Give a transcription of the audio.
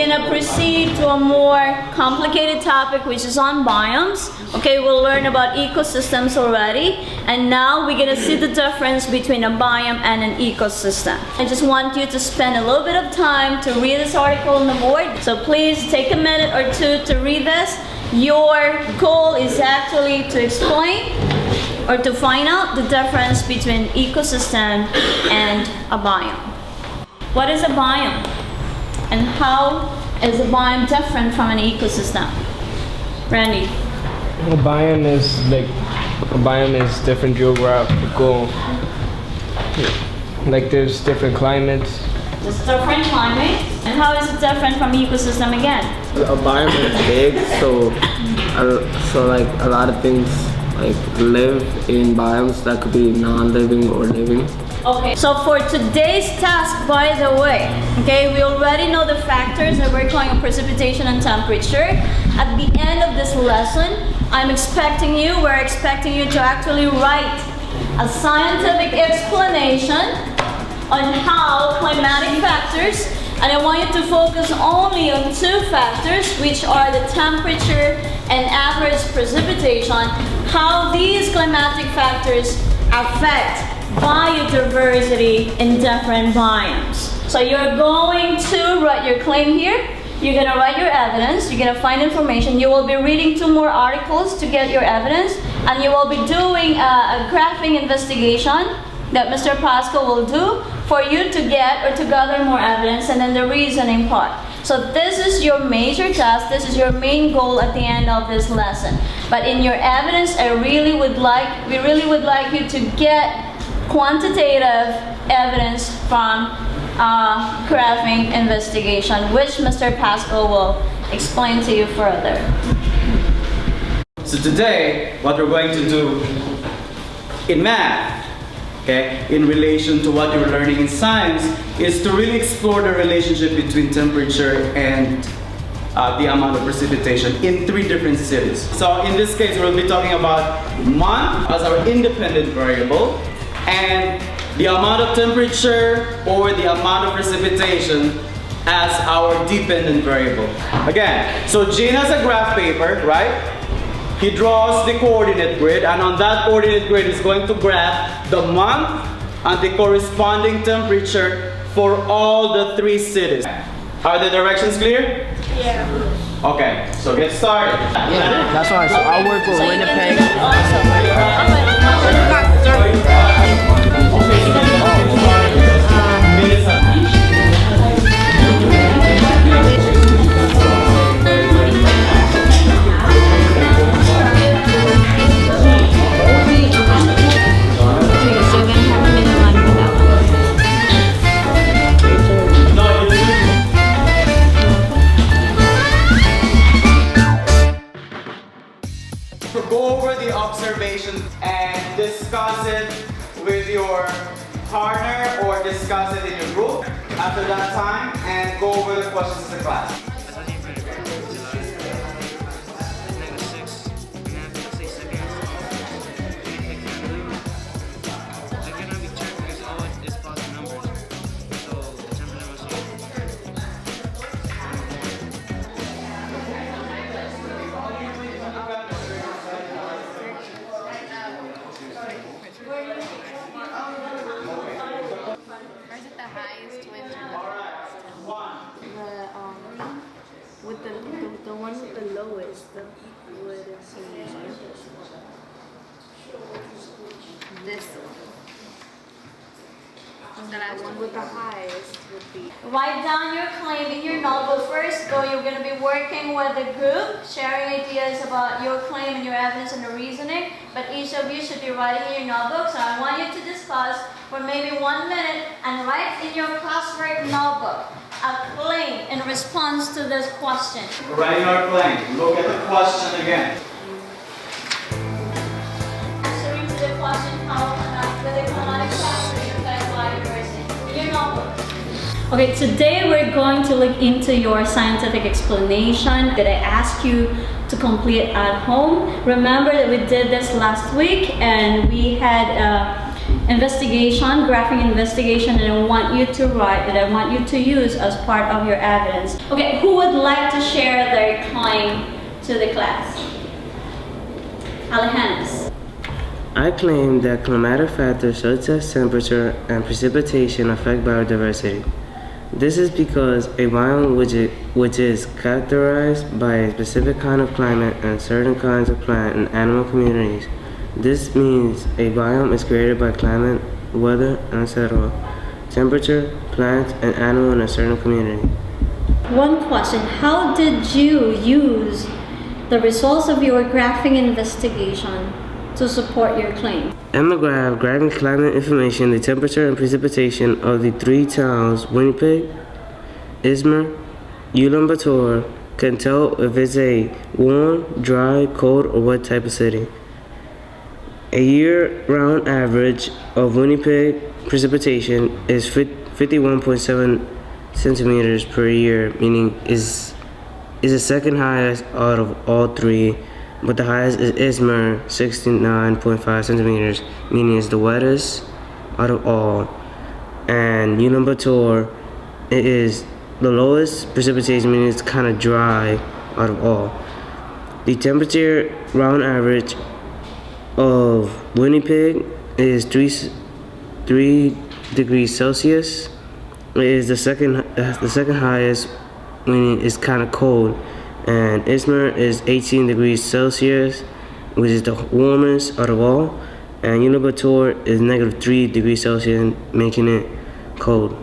gonna proceed to a more complicated topic, which is on biomes. Okay, we'll learn about ecosystems already, and now we're gonna see the difference between a biome and an ecosystem. I just want you to spend a little bit of time to read this article on the board, so please take a minute or two to read this. Your goal is actually to explain or to find out the difference between ecosystem and a biome. What is a biome? And how is a biome different from an ecosystem? Randy? A biome is different geographical, like there's different climates. There's different climates. And how is it different from ecosystem again? A biome is big, so like a lot of things like live in biomes that could be non-living or living. Okay, so for today's task, by the way, okay, we already know the factors that we're calling precipitation and temperature. At the end of this lesson, we're expecting you to actually write a scientific explanation on how climatic factors, and I want you to focus only on two factors, which are the temperature and average precipitation, how these climatic factors affect biodiversity in different biomes. So you're going to write your claim here, you're going to write your evidence, you're going to find information, you will be reading 2 more articles to get your evidence, and you will be doing a graphing investigation that Mr. Pascal will do for you to get or to gather more evidence, and then the reasoning part. So this is your major task, this is your main goal at the end of this lesson. But in your evidence, we really would like you to get quantitative evidence from graphing investigation, which Mr. Pascal will explain to you further. So today, what we're going to do in math, okay, in relation to what you're learning in science, is to really explore the relationship between temperature and the amount of precipitation in 3 different cities. So in this case, we'll be talking about month as our independent variable, and the amount of temperature or the amount of precipitation as our dependent variable. Again, so Gene has a graph paper, right? He draws the coordinate grid, and on that coordinate grid is going to graph the month and the corresponding temperature for all the 3 cities. Are the directions clear? Yeah. Okay, so get started. Yeah, that's why. So I'll work with Winnipeg. Go over the observations and discuss it with your partner or discuss it in your group after that time, and go over the questions in class. The one with the lowest would be this one. And the one with the highest would be. Write down your claim in your notebook first. You're going to be working with a group, sharing ideas about your claim and your evidence and the reasoning. But each of you should be writing in your notebook. So I want you to discuss for maybe 1 minute and write in your classwork notebook a claim in response to this question. Writing our claim. Look at the question again. Answering to the question how the climatic factors affect biodiversity. In your notebook. Okay, today we're going to look into your scientific explanation that I asked you to complete at home. Remember that we did this last week and we had investigation, graphing investigation, and I want you to write, that I want you to use as part of your evidence. Okay, who would like to share their claim to the class? Alejandro. I claim that climatic factors such as temperature and precipitation affect biodiversity. This is because a biome which is characterized by a specific kind of climate and certain kinds of plant and animal communities. This means a biome is created by climate, weather, etc., temperature, plants, and animals in a certain community. One question, how did you use the results of your graphing investigation to support your claim? In the graph, graphing climate information, the temperature and precipitation of the three towns, Winnipeg, Izmir, Ulaanbaatar, can tell if it's a warm, dry, cold, or wet type of city. A year-round average of Winnipeg precipitation is 51.7 centimeters per year, meaning is the second highest out of all three, but the highest is Izmir, 69.5 centimeters, meaning it's the wettest out of all. And Ulaanbaatar, it is the lowest precipitation, meaning it's kind of dry out of all. The temperature round average of Winnipeg is 3 degrees Celsius. It is the second highest, meaning it's kind of cold. And Izmir is 18 degrees Celsius, which is the warmest out of all. And Ulaanbaatar is -3 degrees Celsius, making it cold.